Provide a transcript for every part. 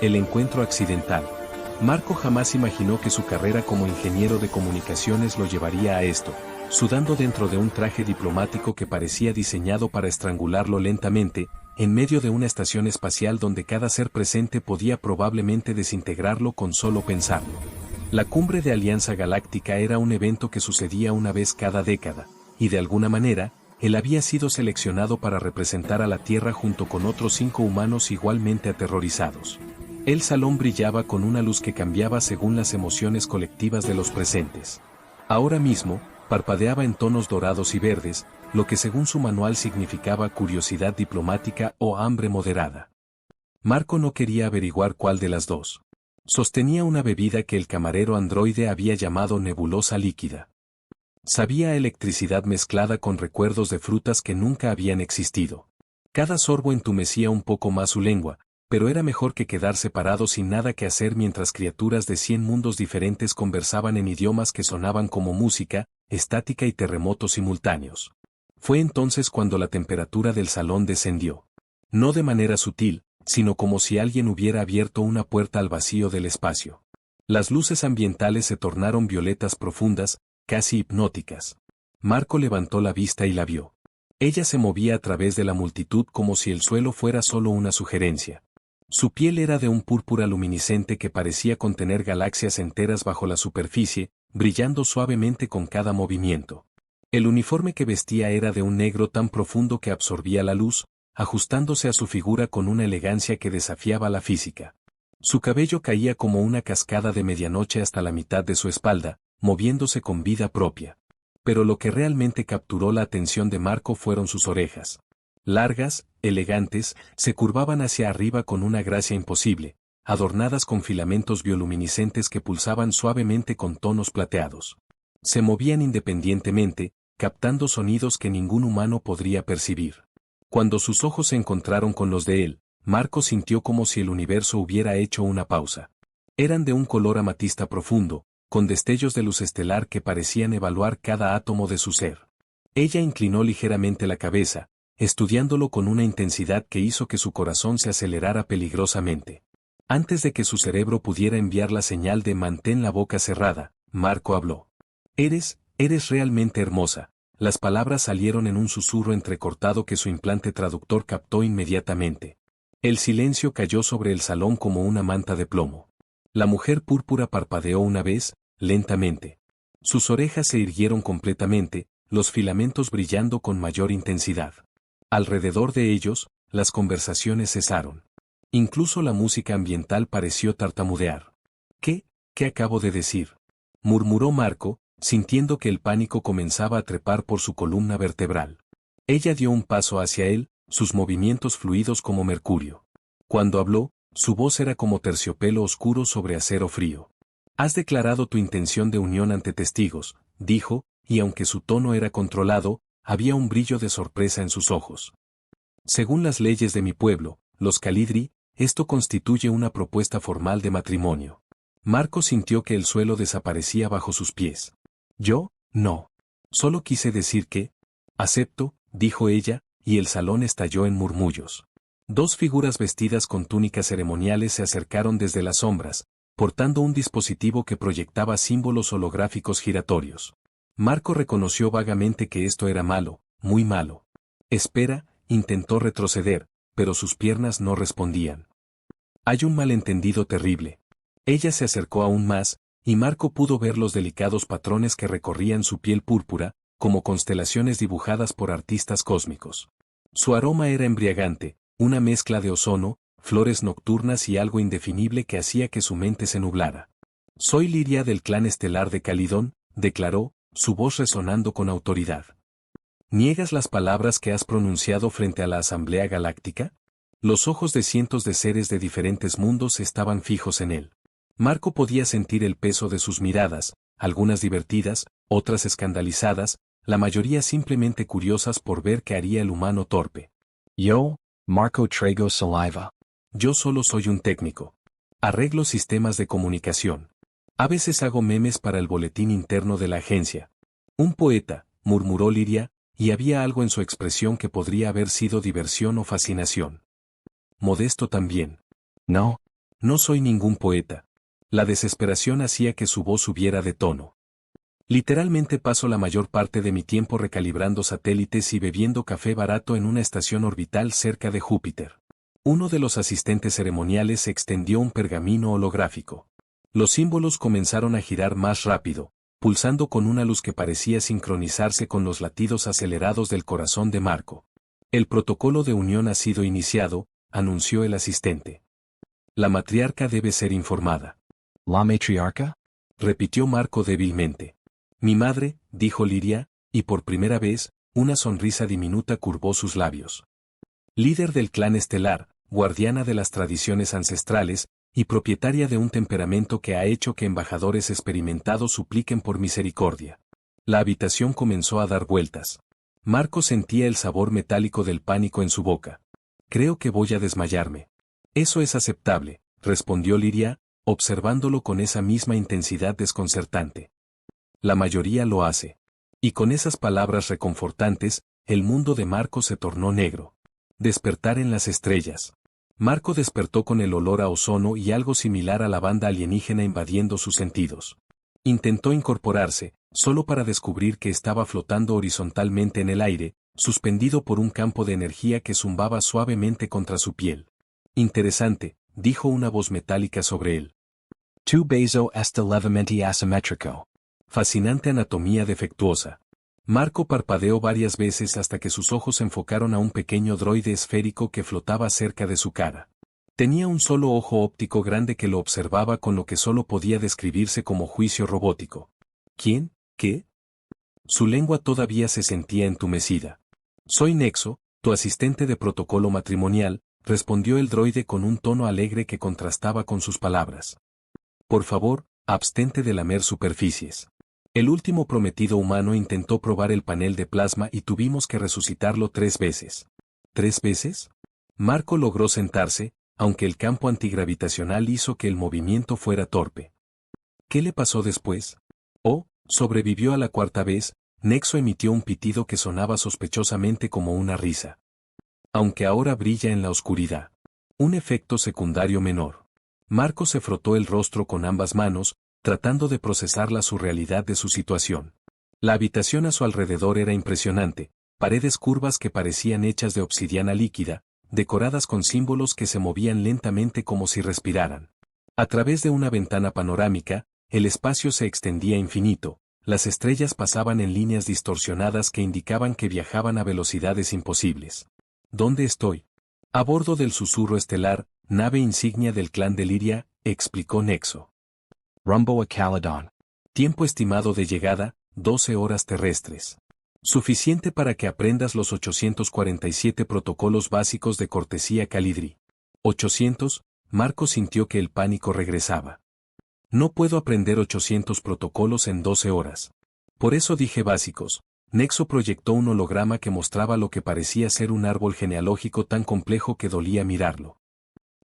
el encuentro accidental. Marco jamás imaginó que su carrera como ingeniero de comunicaciones lo llevaría a esto, sudando dentro de un traje diplomático que parecía diseñado para estrangularlo lentamente, en medio de una estación espacial donde cada ser presente podía probablemente desintegrarlo con solo pensarlo. La cumbre de Alianza Galáctica era un evento que sucedía una vez cada década, y de alguna manera, él había sido seleccionado para representar a la Tierra junto con otros 5 humanos igualmente aterrorizados. El salón brillaba con una luz que cambiaba según las emociones colectivas de los presentes. Ahora mismo, parpadeaba en tonos dorados y verdes, lo que según su manual significaba curiosidad diplomática o hambre moderada. Marco no quería averiguar cuál de las dos. Sostenía una bebida que el camarero androide había llamado nebulosa líquida. Sabía a electricidad mezclada con recuerdos de frutas que nunca habían existido. Cada sorbo entumecía un poco más su lengua, pero era mejor que quedarse parado sin nada que hacer mientras criaturas de 100 mundos diferentes conversaban en idiomas que sonaban como música, estática y terremotos simultáneos. Fue entonces cuando la temperatura del salón descendió. No de manera sutil, sino como si alguien hubiera abierto una puerta al vacío del espacio. Las luces ambientales se tornaron violetas profundas, casi hipnóticas. Marco levantó la vista y la vio. Ella se movía a través de la multitud como si el suelo fuera solo una sugerencia. Su piel era de un púrpura luminiscente que parecía contener galaxias enteras bajo la superficie, brillando suavemente con cada movimiento. El uniforme que vestía era de un negro tan profundo que absorbía la luz, ajustándose a su figura con una elegancia que desafiaba la física. Su cabello caía como una cascada de medianoche hasta la mitad de su espalda, moviéndose con vida propia. Pero lo que realmente capturó la atención de Marco fueron sus orejas. Largas, elegantes, se curvaban hacia arriba con una gracia imposible, adornadas con filamentos bioluminiscentes que pulsaban suavemente con tonos plateados. Se movían independientemente, captando sonidos que ningún humano podría percibir. Cuando sus ojos se encontraron con los de él, Marco sintió como si el universo hubiera hecho una pausa. Eran de un color amatista profundo, con destellos de luz estelar que parecían evaluar cada átomo de su ser. Ella inclinó ligeramente la cabeza, estudiándolo con una intensidad que hizo que su corazón se acelerara peligrosamente. Antes de que su cerebro pudiera enviar la señal de mantén la boca cerrada, Marco habló. Eres realmente hermosa. Las palabras salieron en un susurro entrecortado que su implante traductor captó inmediatamente. El silencio cayó sobre el salón como una manta de plomo. La mujer púrpura parpadeó una vez, lentamente. Sus orejas se irguieron completamente, los filamentos brillando con mayor intensidad. Alrededor de ellos, las conversaciones cesaron. Incluso la música ambiental pareció tartamudear. ¿Qué acabo de decir?, murmuró Marco, sintiendo que el pánico comenzaba a trepar por su columna vertebral. Ella dio un paso hacia él, sus movimientos fluidos como mercurio. Cuando habló, su voz era como terciopelo oscuro sobre acero frío. Has declarado tu intención de unión ante testigos, dijo, y aunque su tono era controlado, había un brillo de sorpresa en sus ojos. Según las leyes de mi pueblo, los Calidri, esto constituye una propuesta formal de matrimonio. Marco sintió que el suelo desaparecía bajo sus pies. Yo, no. Solo quise decir que... Acepto, dijo ella, y el salón estalló en murmullos. 2 figuras vestidas con túnicas ceremoniales se acercaron desde las sombras, portando un dispositivo que proyectaba símbolos holográficos giratorios. Marco reconoció vagamente que esto era malo, muy malo. Espera, intentó retroceder, pero sus piernas no respondían. Hay un malentendido terrible. Ella se acercó aún más, y Marco pudo ver los delicados patrones que recorrían su piel púrpura, como constelaciones dibujadas por artistas cósmicos. Su aroma era embriagante, una mezcla de ozono, flores nocturnas y algo indefinible que hacía que su mente se nublara. Soy Liria del clan estelar de Calidón, declaró, su voz resonando con autoridad. ¿Niegas las palabras que has pronunciado frente a la Asamblea Galáctica? Los ojos de cientos de seres de diferentes mundos estaban fijos en él. Marco podía sentir el peso de sus miradas, algunas divertidas, otras escandalizadas, la mayoría simplemente curiosas por ver qué haría el humano torpe. Yo, Marco Trego Saliva. Yo solo soy un técnico. Arreglo sistemas de comunicación. A veces hago memes para el boletín interno de la agencia. Un poeta, murmuró Liria, y había algo en su expresión que podría haber sido diversión o fascinación. Modesto también. No. No soy ningún poeta. La desesperación hacía que su voz subiera de tono. Literalmente paso la mayor parte de mi tiempo recalibrando satélites y bebiendo café barato en una estación orbital cerca de Júpiter. Uno de los asistentes ceremoniales extendió un pergamino holográfico. Los símbolos comenzaron a girar más rápido, pulsando con una luz que parecía sincronizarse con los latidos acelerados del corazón de Marco. El protocolo de unión ha sido iniciado, anunció el asistente. La matriarca debe ser informada. ¿La matriarca? Repitió Marco débilmente. Mi madre, dijo Liria, y por primera vez, una sonrisa diminuta curvó sus labios. Líder del clan estelar, guardiana de las tradiciones ancestrales, y propietaria de un temperamento que ha hecho que embajadores experimentados supliquen por misericordia. La habitación comenzó a dar vueltas. Marco sentía el sabor metálico del pánico en su boca. Creo que voy a desmayarme. Eso es aceptable, respondió Liria, observándolo con esa misma intensidad desconcertante. La mayoría lo hace. Y con esas palabras reconfortantes, el mundo de Marco se tornó negro. Despertar en las estrellas. Marco despertó con el olor a ozono y algo similar a la banda alienígena invadiendo sus sentidos. Intentó incorporarse, solo para descubrir que estaba flotando horizontalmente en el aire, suspendido por un campo de energía que zumbaba suavemente contra su piel. Interesante, dijo una voz metálica sobre él. Tu beso este levemente asimétrico. Fascinante anatomía defectuosa. Marco parpadeó varias veces hasta que sus ojos enfocaron a un pequeño droide esférico que flotaba cerca de su cara. Tenía un solo ojo óptico grande que lo observaba con lo que solo podía describirse como juicio robótico. ¿Quién? ¿Qué? Su lengua todavía se sentía entumecida. Soy Nexo, tu asistente de protocolo matrimonial, respondió el droide con un tono alegre que contrastaba con sus palabras. Por favor, abstente de lamer superficies. El último prometido humano intentó probar el panel de plasma y tuvimos que resucitarlo 3 veces. ¿3 veces? Marco logró sentarse, aunque el campo antigravitacional hizo que el movimiento fuera torpe. ¿Qué le pasó después? Oh, sobrevivió a la 4ª vez. Nexo emitió un pitido que sonaba sospechosamente como una risa. Aunque ahora brilla en la oscuridad. Un efecto secundario menor. Marco se frotó el rostro con ambas manos, tratando de procesar la surrealidad de su situación. La habitación a su alrededor era impresionante, paredes curvas que parecían hechas de obsidiana líquida, decoradas con símbolos que se movían lentamente como si respiraran. A través de una ventana panorámica, el espacio se extendía infinito, las estrellas pasaban en líneas distorsionadas que indicaban que viajaban a velocidades imposibles. ¿Dónde estoy? A bordo del susurro estelar, nave insignia del clan de Liria, explicó Nexo. Rumbo a Caledon. Tiempo estimado de llegada, 12 horas terrestres. Suficiente para que aprendas los 847 protocolos básicos de cortesía Calidri. 800, Marco sintió que el pánico regresaba. No puedo aprender 800 protocolos en 12 horas. Por eso dije básicos. Nexo proyectó un holograma que mostraba lo que parecía ser un árbol genealógico tan complejo que dolía mirarlo.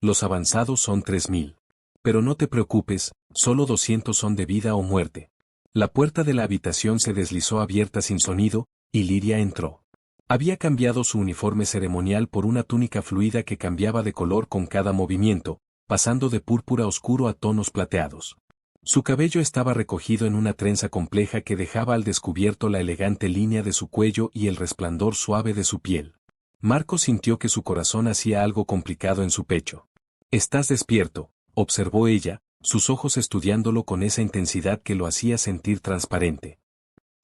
Los avanzados son 3000. Pero no te preocupes, solo 200 son de vida o muerte. La puerta de la habitación se deslizó abierta sin sonido, y Liria entró. Había cambiado su uniforme ceremonial por una túnica fluida que cambiaba de color con cada movimiento, pasando de púrpura oscuro a tonos plateados. Su cabello estaba recogido en una trenza compleja que dejaba al descubierto la elegante línea de su cuello y el resplandor suave de su piel. Marco sintió que su corazón hacía algo complicado en su pecho. «Estás despierto», observó ella, sus ojos estudiándolo con esa intensidad que lo hacía sentir transparente.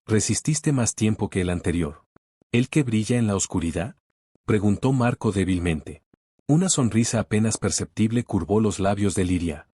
«¿Resististe más tiempo que el anterior? ¿El que brilla en la oscuridad?», preguntó Marco débilmente. Una sonrisa apenas perceptible curvó los labios de Liria.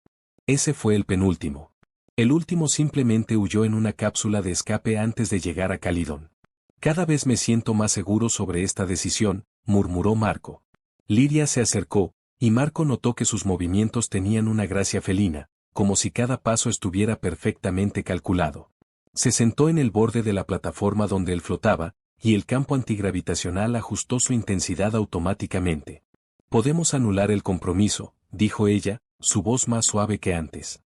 Ese fue el penúltimo. El último simplemente huyó en una cápsula de escape antes de llegar a Calidón. «Cada vez me siento más seguro sobre esta decisión», murmuró Marco. Liria se acercó, y Marco notó que sus movimientos tenían una gracia felina, como si cada paso estuviera perfectamente calculado. Se sentó en el borde de la plataforma donde él flotaba, y el campo antigravitacional ajustó su intensidad automáticamente. «Podemos anular el compromiso», dijo ella, su voz más suave que antes.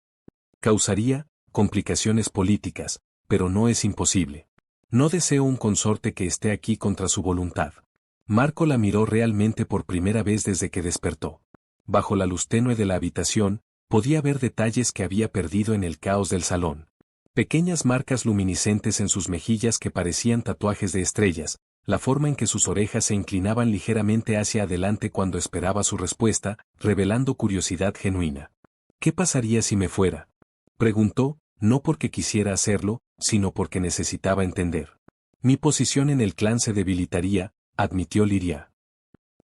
«Causaría complicaciones políticas, pero no es imposible. No deseo un consorte que esté aquí contra su voluntad». Marco la miró realmente por primera vez desde que despertó. Bajo la luz tenue de la habitación, podía ver detalles que había perdido en el caos del salón. Pequeñas marcas luminiscentes en sus mejillas que parecían tatuajes de estrellas, la forma en que sus orejas se inclinaban ligeramente hacia adelante cuando esperaba su respuesta, revelando curiosidad genuina. ¿Qué pasaría si me fuera? Preguntó, no porque quisiera hacerlo, sino porque necesitaba entender. Mi posición en el clan se debilitaría, admitió Lyria.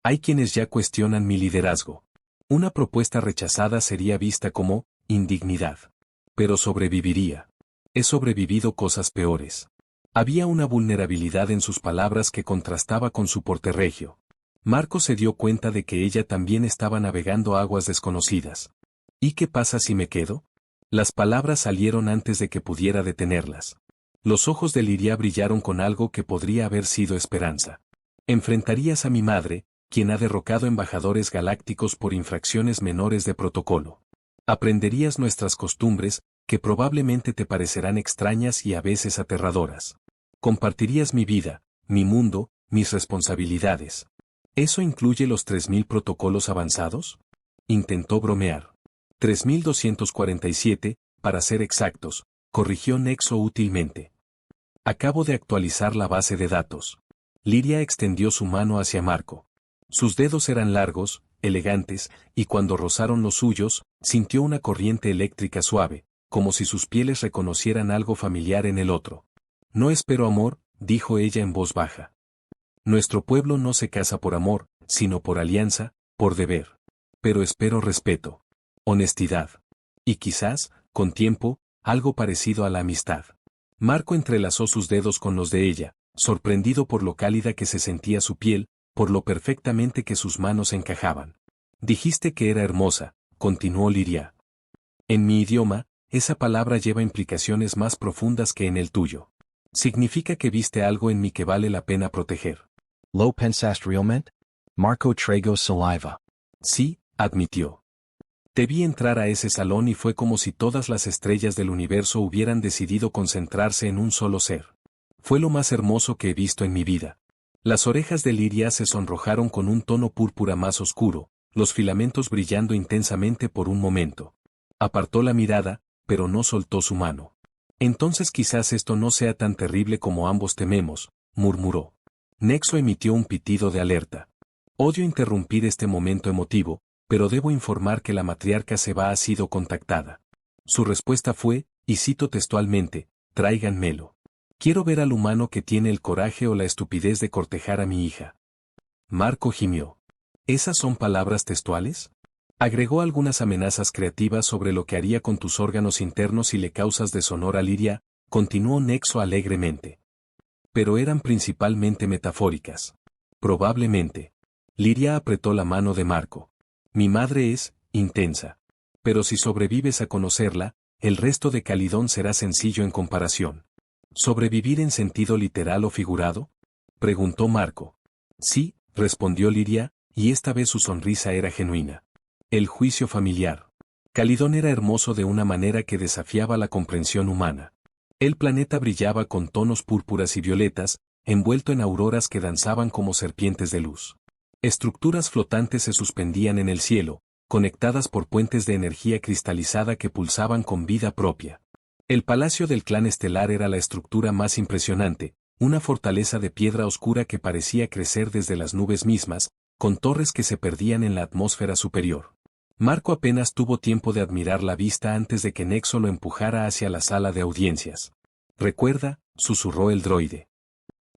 Hay quienes ya cuestionan mi liderazgo. Una propuesta rechazada sería vista como indignidad. Pero sobreviviría. He sobrevivido cosas peores. Había una vulnerabilidad en sus palabras que contrastaba con su porte regio. Marco se dio cuenta de que ella también estaba navegando aguas desconocidas. ¿Y qué pasa si me quedo? Las palabras salieron antes de que pudiera detenerlas. Los ojos de Lyria brillaron con algo que podría haber sido esperanza. Enfrentarías a mi madre, quien ha derrocado embajadores galácticos por infracciones menores de protocolo. Aprenderías nuestras costumbres, que probablemente te parecerán extrañas y a veces aterradoras. Compartirías mi vida, mi mundo, mis responsabilidades. ¿Eso incluye los 3000 protocolos avanzados? Intentó bromear. 3247, para ser exactos, corrigió Nexo útilmente. Acabo de actualizar la base de datos. Lyria extendió su mano hacia Marco. Sus dedos eran largos, elegantes, y cuando rozaron los suyos, sintió una corriente eléctrica suave, como si sus pieles reconocieran algo familiar en el otro. No espero amor, dijo ella en voz baja. Nuestro pueblo no se casa por amor, sino por alianza, por deber. Pero espero respeto. Honestidad. Y quizás, con tiempo, algo parecido a la amistad. Marco entrelazó sus dedos con los de ella, sorprendido por lo cálida que se sentía su piel, por lo perfectamente que sus manos encajaban. Dijiste que era hermosa, continuó Lyria. En mi idioma, esa palabra lleva implicaciones más profundas que en el tuyo. Significa que viste algo en mí que vale la pena proteger. Lo pensaste realmente? Marco tragó saliva. Sí, admitió. Te vi entrar a ese salón y fue como si todas las estrellas del universo hubieran decidido concentrarse en un solo ser. Fue lo más hermoso que he visto en mi vida. Las orejas de Lyria se sonrojaron con un tono púrpura más oscuro, los filamentos brillando intensamente por un momento. Apartó la mirada, pero no soltó su mano. Entonces quizás esto no sea tan terrible como ambos tememos, murmuró. Nexo emitió un pitido de alerta. Odio interrumpir este momento emotivo, pero debo informar que la matriarca Seba ha sido contactada. Su respuesta fue, y cito textualmente, tráiganmelo. Quiero ver al humano que tiene el coraje o la estupidez de cortejar a mi hija. Marco gimió. ¿Esas son palabras textuales? Agregó algunas amenazas creativas sobre lo que haría con tus órganos internos si le causas deshonor a Lyria, continuó Nexo alegremente. Pero eran principalmente metafóricas. Probablemente. Lyria apretó la mano de Marco. Mi madre es intensa. Pero si sobrevives a conocerla, el resto de Calidón será sencillo en comparación. ¿Sobrevivir en sentido literal o figurado? Preguntó Marco. Sí, respondió Lyria, y esta vez su sonrisa era genuina. El juicio familiar. Calidón era hermoso de una manera que desafiaba la comprensión humana. El planeta brillaba con tonos púrpuras y violetas, envuelto en auroras que danzaban como serpientes de luz. Estructuras flotantes se suspendían en el cielo, conectadas por puentes de energía cristalizada que pulsaban con vida propia. El palacio del clan estelar era la estructura más impresionante, una fortaleza de piedra oscura que parecía crecer desde las nubes mismas, con torres que se perdían en la atmósfera superior. Marco apenas tuvo tiempo de admirar la vista antes de que Nexo lo empujara hacia la sala de audiencias. Recuerda, susurró el droide.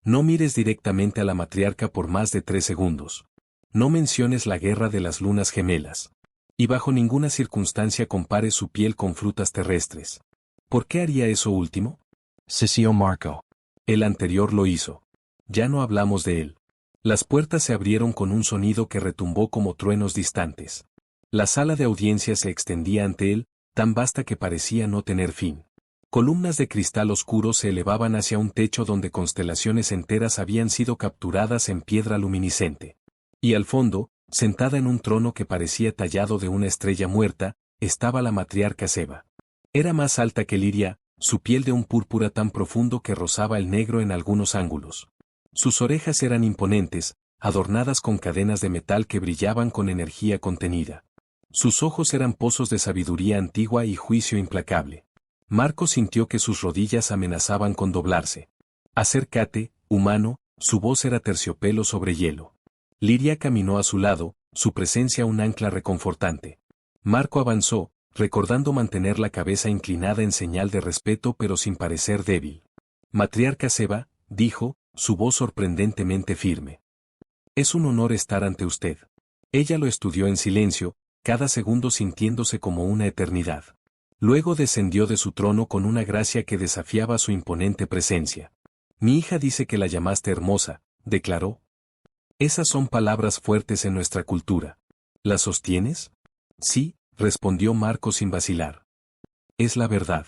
No mires directamente a la matriarca por más de 3 segundos. No menciones la guerra de las lunas gemelas. Y bajo ninguna circunstancia compares su piel con frutas terrestres. ¿Por qué haría eso último? Sisió Marco. El anterior lo hizo. Ya no hablamos de él. Las puertas se abrieron con un sonido que retumbó como truenos distantes. La sala de audiencias se extendía ante él, tan vasta que parecía no tener fin. Columnas de cristal oscuro se elevaban hacia un techo donde constelaciones enteras habían sido capturadas en piedra luminiscente. Y al fondo, sentada en un trono que parecía tallado de una estrella muerta, estaba la matriarca Seba. Era más alta que Lyria, su piel de un púrpura tan profundo que rozaba el negro en algunos ángulos. Sus orejas eran imponentes, adornadas con cadenas de metal que brillaban con energía contenida. Sus ojos eran pozos de sabiduría antigua y juicio implacable. Marco sintió que sus rodillas amenazaban con doblarse. Acércate, humano, su voz era terciopelo sobre hielo. Liria caminó a su lado, su presencia un ancla reconfortante. Marco avanzó, recordando mantener la cabeza inclinada en señal de respeto pero sin parecer débil. Matriarca Seba, dijo, su voz sorprendentemente firme. Es un honor estar ante usted. Ella lo estudió en silencio, cada segundo sintiéndose como una eternidad. Luego descendió de su trono con una gracia que desafiaba su imponente presencia. Mi hija dice que la llamaste hermosa, declaró. Esas son palabras fuertes en nuestra cultura. ¿Las sostienes? Sí, respondió Marco sin vacilar. Es la verdad.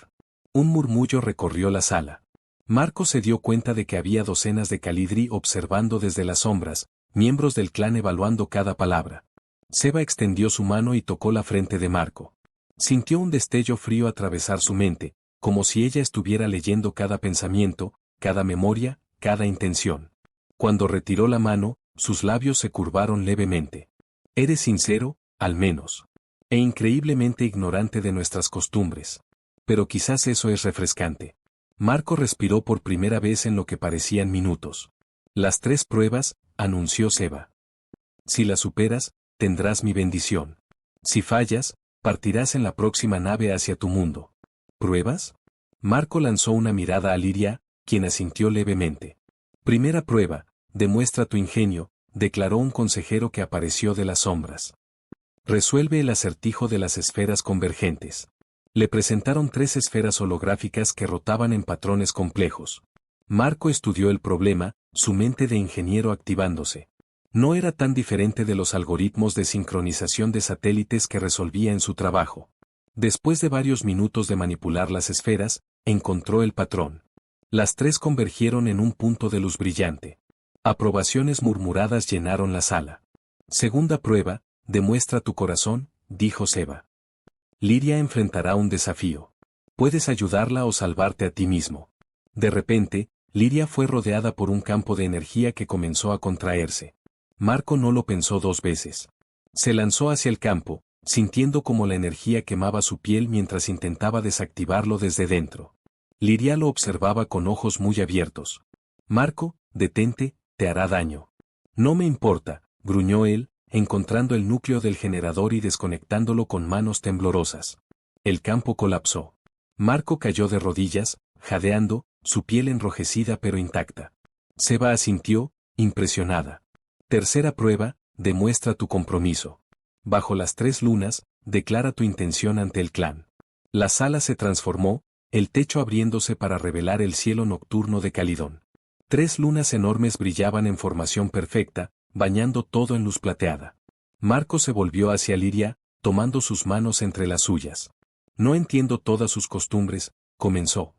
Un murmullo recorrió la sala. Marco se dio cuenta de que había docenas de Calidri observando desde las sombras, miembros del clan evaluando cada palabra. Seba extendió su mano y tocó la frente de Marco. Sintió un destello frío atravesar su mente, como si ella estuviera leyendo cada pensamiento, cada memoria, cada intención. Cuando retiró la mano, sus labios se curvaron levemente. Eres sincero, al menos. E increíblemente ignorante de nuestras costumbres. Pero quizás eso es refrescante. Marco respiró por primera vez en lo que parecían minutos. Las 3 pruebas, anunció Seba. Si las superas, tendrás mi bendición. Si fallas, partirás en la próxima nave hacia tu mundo. ¿Pruebas? Marco lanzó una mirada a Liria, quien asintió levemente. Primera prueba, demuestra tu ingenio, declaró un consejero que apareció de las sombras. Resuelve el acertijo de las esferas convergentes. Le presentaron 3 esferas holográficas que rotaban en patrones complejos. Marco estudió el problema, su mente de ingeniero activándose. No era tan diferente de los algoritmos de sincronización de satélites que resolvía en su trabajo. Después de varios minutos de manipular las esferas, encontró el patrón. Las 3 convergieron en un punto de luz brillante. Aprobaciones murmuradas llenaron la sala. Segunda prueba, demuestra tu corazón, dijo Seba. Liria enfrentará un desafío. Puedes ayudarla o salvarte a ti mismo. De repente, Liria fue rodeada por un campo de energía que comenzó a contraerse. Marco no lo pensó 2 veces. Se lanzó hacia el campo, sintiendo como la energía quemaba su piel mientras intentaba desactivarlo desde dentro. Liria lo observaba con ojos muy abiertos. Marco, detente, te hará daño. No me importa, gruñó él, encontrando el núcleo del generador y desconectándolo con manos temblorosas. El campo colapsó. Marco cayó de rodillas, jadeando, su piel enrojecida pero intacta. Seba asintió, impresionada. Tercera prueba, demuestra tu compromiso. Bajo las 3 lunas, declara tu intención ante el clan. La sala se transformó, el techo abriéndose para revelar el cielo nocturno de Calidón. 3 lunas enormes brillaban en formación perfecta, bañando todo en luz plateada. Marco se volvió hacia Liria, tomando sus manos entre las suyas. No entiendo todas sus costumbres, comenzó.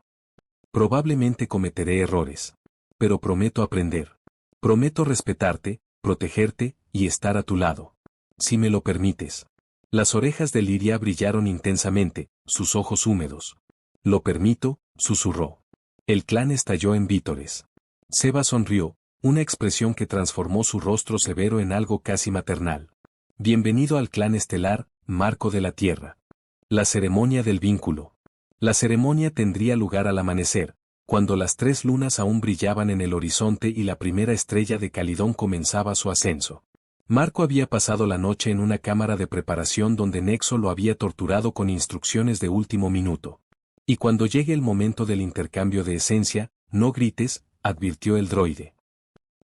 Probablemente cometeré errores. Pero prometo aprender. Prometo respetarte, protegerte, y estar a tu lado. Si me lo permites. Las orejas de Liria brillaron intensamente, sus ojos húmedos. Lo permito, susurró. El clan estalló en vítores. Seba sonrió, una expresión que transformó su rostro severo en algo casi maternal. Bienvenido al clan estelar, Marco de la Tierra. La ceremonia del vínculo. La ceremonia tendría lugar al amanecer, cuando las 3 lunas aún brillaban en el horizonte y la primera estrella de Calidón comenzaba su ascenso. Marco había pasado la noche en una cámara de preparación donde Nexo lo había torturado con instrucciones de último minuto. Y cuando llegue el momento del intercambio de esencia, no grites, advirtió el droide.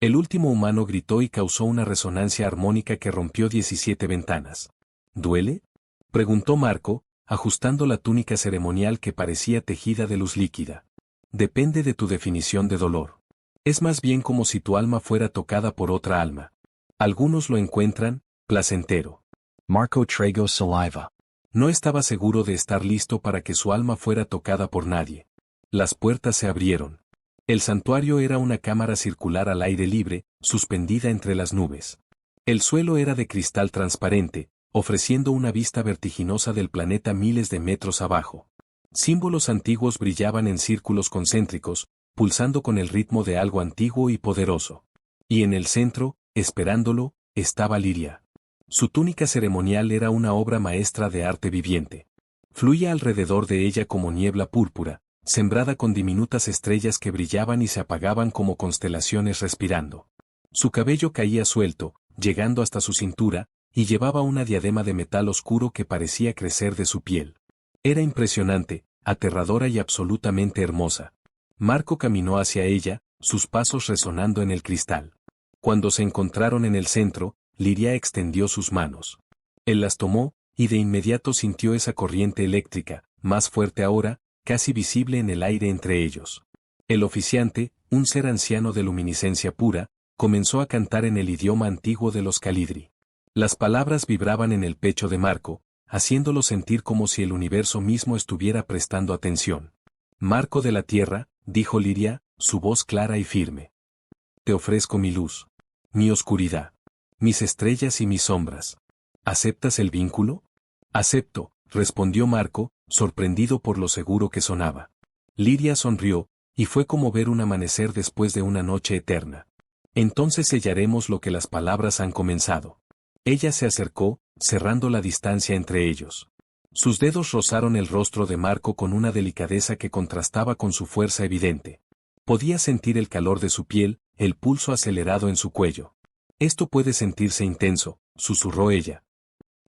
El último humano gritó y causó una resonancia armónica que rompió 17 ventanas. ¿Duele?, preguntó Marco, ajustando la túnica ceremonial que parecía tejida de luz líquida. Depende de tu definición de dolor. Es más bien como si tu alma fuera tocada por otra alma. Algunos lo encuentran placentero. Marco tragó saliva. No estaba seguro de estar listo para que su alma fuera tocada por nadie. Las puertas se abrieron. El santuario era una cámara circular al aire libre, suspendida entre las nubes. El suelo era de cristal transparente, ofreciendo una vista vertiginosa del planeta miles de metros abajo. Símbolos antiguos brillaban en círculos concéntricos, pulsando con el ritmo de algo antiguo y poderoso. Y en el centro, esperándolo, estaba Liria. Su túnica ceremonial era una obra maestra de arte viviente. Fluía alrededor de ella como niebla púrpura, sembrada con diminutas estrellas que brillaban y se apagaban como constelaciones respirando. Su cabello caía suelto, llegando hasta su cintura, y llevaba una diadema de metal oscuro que parecía crecer de su piel. Era impresionante, aterradora y absolutamente hermosa. Marco caminó hacia ella, sus pasos resonando en el cristal. Cuando se encontraron en el centro, Liria extendió sus manos. Él las tomó, y de inmediato sintió esa corriente eléctrica, más fuerte ahora, casi visible en el aire entre ellos. El oficiante, un ser anciano de luminiscencia pura, comenzó a cantar en el idioma antiguo de los Calidri. Las palabras vibraban en el pecho de Marco, haciéndolo sentir como si el universo mismo estuviera prestando atención. Marco de la Tierra, dijo Liria, su voz clara y firme. Te ofrezco mi luz, mi oscuridad, mis estrellas y mis sombras. ¿Aceptas el vínculo? Acepto, respondió Marco, sorprendido por lo seguro que sonaba. Liria sonrió, y fue como ver un amanecer después de una noche eterna. Entonces sellaremos lo que las palabras han comenzado. Ella se acercó, cerrando la distancia entre ellos. Sus dedos rozaron el rostro de Marco con una delicadeza que contrastaba con su fuerza evidente. Podía sentir el calor de su piel, el pulso acelerado en su cuello. Esto puede sentirse intenso, susurró ella.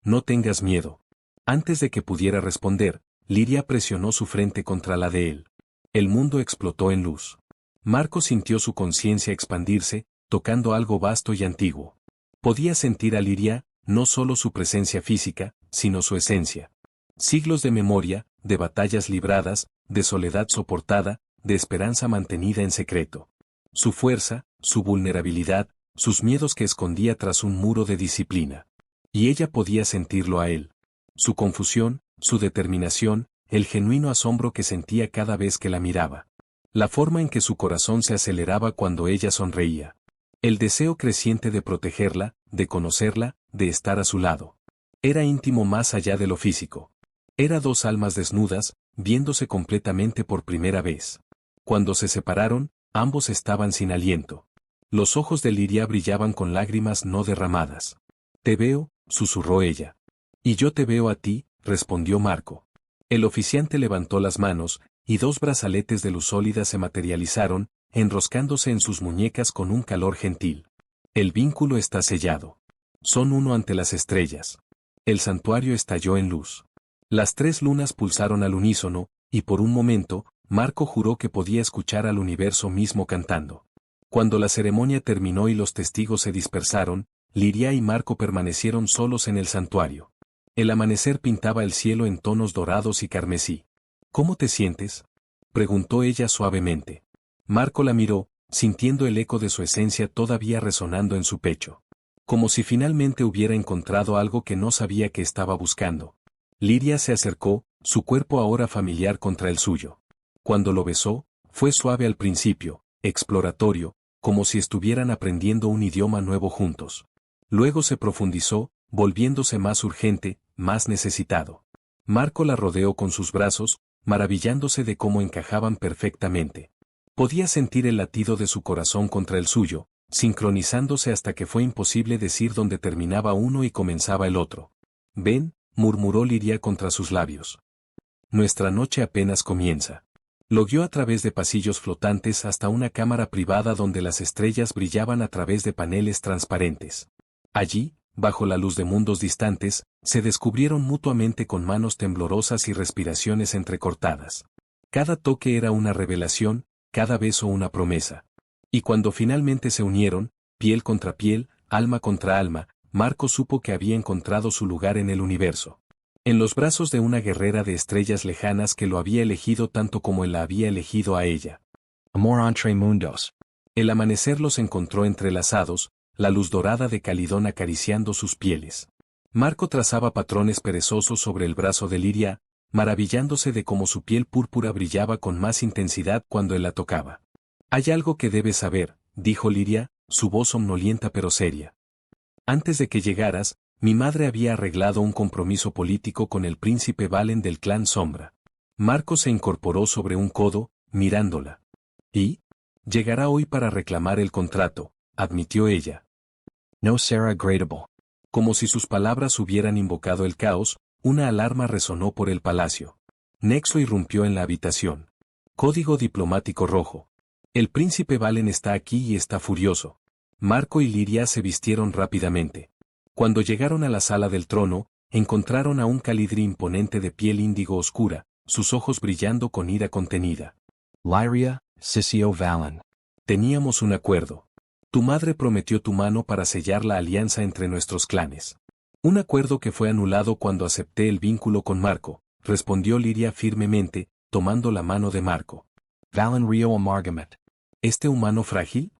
No tengas miedo. Antes de que pudiera responder, Liria presionó su frente contra la de él. El mundo explotó en luz. Marco sintió su conciencia expandirse, tocando algo vasto y antiguo. Podía sentir a Liria, no solo su presencia física, sino su esencia. Siglos de memoria, de batallas libradas, de soledad soportada, de esperanza mantenida en secreto. Su fuerza, su vulnerabilidad, sus miedos que escondía tras un muro de disciplina. Y ella podía sentirlo a él. Su confusión, su determinación, el genuino asombro que sentía cada vez que la miraba. La forma en que su corazón se aceleraba cuando ella sonreía. El deseo creciente de protegerla, de conocerla, de estar a su lado. Era íntimo más allá de lo físico. Era dos almas desnudas, viéndose completamente por primera vez. Cuando se separaron, ambos estaban sin aliento. Los ojos de Liria brillaban con lágrimas no derramadas. Te veo, susurró ella. Y yo te veo a ti, respondió Marco. El oficiante levantó las manos, y dos brazaletes de luz sólida se materializaron, enroscándose en sus muñecas con un calor gentil. El vínculo está sellado. Son uno ante las estrellas. El santuario estalló en luz. Las tres lunas pulsaron al unísono, y por un momento, Marco juró que podía escuchar al universo mismo cantando. Cuando la ceremonia terminó y los testigos se dispersaron, Liria y Marco permanecieron solos en el santuario. El amanecer pintaba el cielo en tonos dorados y carmesí. ¿Cómo te sientes?, preguntó ella suavemente. Marco la miró, sintiendo el eco de su esencia todavía resonando en su pecho. Como si finalmente hubiera encontrado algo que no sabía que estaba buscando. Liria se acercó, su cuerpo ahora familiar contra el suyo. Cuando lo besó, fue suave al principio, exploratorio, como si estuvieran aprendiendo un idioma nuevo juntos. Luego se profundizó, volviéndose más urgente, más necesitado. Marco la rodeó con sus brazos, maravillándose de cómo encajaban perfectamente. Podía sentir el latido de su corazón contra el suyo, sincronizándose hasta que fue imposible decir dónde terminaba uno y comenzaba el otro. Ven, murmuró Liria contra sus labios. Nuestra noche apenas comienza. Lo guió a través de pasillos flotantes hasta una cámara privada donde las estrellas brillaban a través de paneles transparentes. Allí, bajo la luz de mundos distantes, se descubrieron mutuamente con manos temblorosas y respiraciones entrecortadas. Cada toque era una revelación, cada beso una promesa. Y cuando finalmente se unieron, piel contra piel, alma contra alma, Marco supo que había encontrado su lugar en el universo. En los brazos de una guerrera de estrellas lejanas que lo había elegido tanto como él la había elegido a ella. Amor entre mundos. El amanecer los encontró entrelazados, la luz dorada de Calidón acariciando sus pieles. Marco trazaba patrones perezosos sobre el brazo de Liria, maravillándose de cómo su piel púrpura brillaba con más intensidad cuando él la tocaba. Hay algo que debes saber, dijo Liria, su voz somnolienta pero seria. Antes de que llegaras, mi madre había arreglado un compromiso político con el príncipe Valen del clan Sombra. Marco se incorporó sobre un codo, mirándola. ¿Y? Llegará hoy para reclamar el contrato, admitió ella. No será agradable. Como si sus palabras hubieran invocado el caos, una alarma resonó por el palacio. Nexo irrumpió en la habitación. Código diplomático rojo. El príncipe Valen está aquí y está furioso. Marco y Liria se vistieron rápidamente. Cuando llegaron a la sala del trono, encontraron a un Calidri imponente de piel índigo oscura, sus ojos brillando con ira contenida. Lyria, Sisio Valen. Teníamos un acuerdo. Tu madre prometió tu mano para sellar la alianza entre nuestros clanes. Un acuerdo que fue anulado cuando acepté el vínculo con Marco, respondió Liria firmemente, tomando la mano de Marco. Valen Rio Amargamet. ¿Este humano frágil?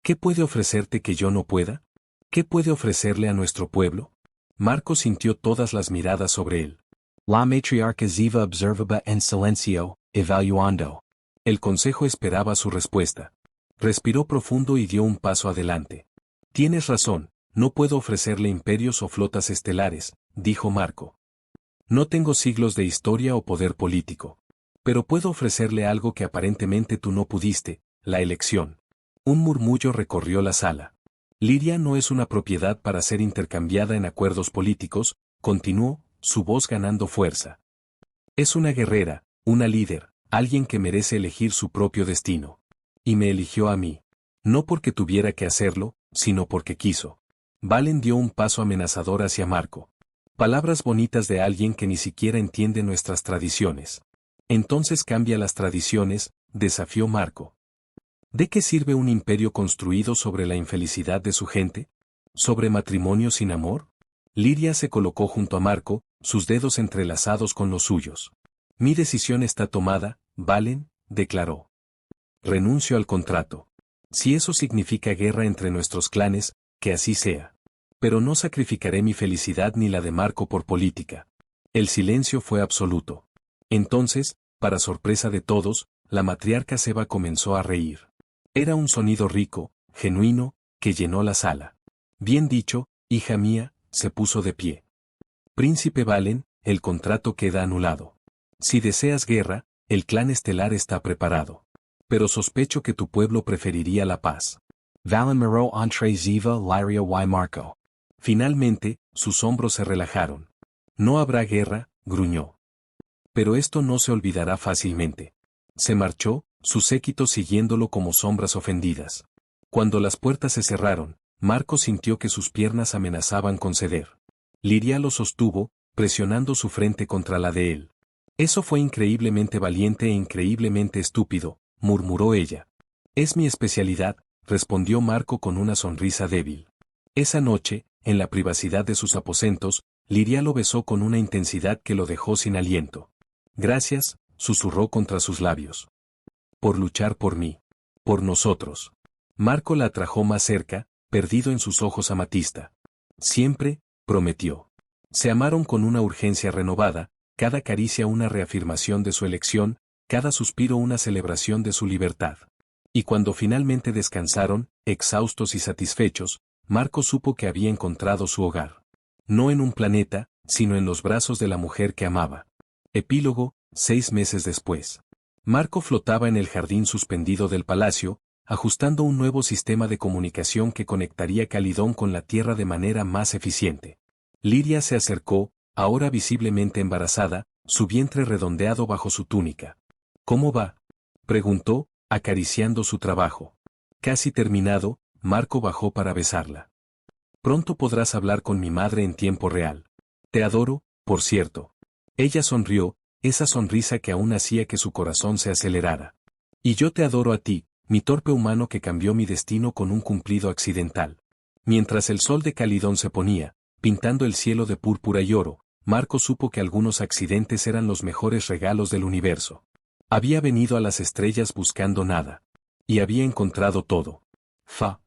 ¿Qué puede ofrecerte que yo no pueda? ¿Qué puede ofrecerle a nuestro pueblo? Marco sintió todas las miradas sobre él. La matriarca Ziva observaba en silencio, evaluando. El consejo esperaba su respuesta. Respiró profundo y dio un paso adelante. Tienes razón, no puedo ofrecerle imperios o flotas estelares, dijo Marco. No tengo siglos de historia o poder político. Pero puedo ofrecerle algo que aparentemente tú no pudiste, la elección. Un murmullo recorrió la sala. Liria no es una propiedad para ser intercambiada en acuerdos políticos, continuó, su voz ganando fuerza. Es una guerrera, una líder, alguien que merece elegir su propio destino. Y me eligió a mí. No porque tuviera que hacerlo, sino porque quiso. Valen dio un paso amenazador hacia Marco. Palabras bonitas de alguien que ni siquiera entiende nuestras tradiciones. Entonces cambia las tradiciones, desafió Marco. ¿De qué sirve un imperio construido sobre la infelicidad de su gente? ¿Sobre matrimonio sin amor? Liria se colocó junto a Marco, sus dedos entrelazados con los suyos. Mi decisión está tomada, Valen, declaró. Renuncio al contrato. Si eso significa guerra entre nuestros clanes, que así sea. Pero no sacrificaré mi felicidad ni la de Marco por política. El silencio fue absoluto. Entonces, para sorpresa de todos, la matriarca Seba comenzó a reír. Era un sonido rico, genuino, que llenó la sala. Bien dicho, hija mía, se puso de pie. Príncipe Valen, el contrato queda anulado. Si deseas guerra, el clan estelar está preparado. Pero sospecho que tu pueblo preferiría la paz. Valen miró entre Ziva, Lyria y Marco. Finalmente, sus hombros se relajaron. No habrá guerra, gruñó. Pero esto no se olvidará fácilmente. Se marchó, su séquito siguiéndolo como sombras ofendidas. Cuando las puertas se cerraron, Marco sintió que sus piernas amenazaban con ceder. Liria lo sostuvo, presionando su frente contra la de él. Eso fue increíblemente valiente e increíblemente estúpido, murmuró ella. Es mi especialidad, respondió Marco con una sonrisa débil. Esa noche, en la privacidad de sus aposentos, Liria lo besó con una intensidad que lo dejó sin aliento. Gracias, susurró contra sus labios. Por luchar por mí. Por nosotros. Marco la atrajo más cerca, perdido en sus ojos amatista. Siempre, prometió. Se amaron con una urgencia renovada, cada caricia una reafirmación de su elección, cada suspiro una celebración de su libertad. Y cuando finalmente descansaron, exhaustos y satisfechos, Marco supo que había encontrado su hogar. No en un planeta, sino en los brazos de la mujer que amaba. Epílogo, 6 meses después. Marco flotaba en el jardín suspendido del palacio, ajustando un nuevo sistema de comunicación que conectaría Calidón con la Tierra de manera más eficiente. Liria se acercó, ahora visiblemente embarazada, su vientre redondeado bajo su túnica. ¿Cómo va?, preguntó, acariciando su trabajo. Casi terminado, Marco bajó para besarla. Pronto podrás hablar con mi madre en tiempo real. Te adoro, por cierto. Ella sonrió, esa sonrisa que aún hacía que su corazón se acelerara. Y yo te adoro a ti, mi torpe humano que cambió mi destino con un cumplido accidental. Mientras el sol de Calidón se ponía, pintando el cielo de púrpura y oro, Marco supo que algunos accidentes eran los mejores regalos del universo. Había venido a las estrellas buscando nada. Y había encontrado todo. Fa.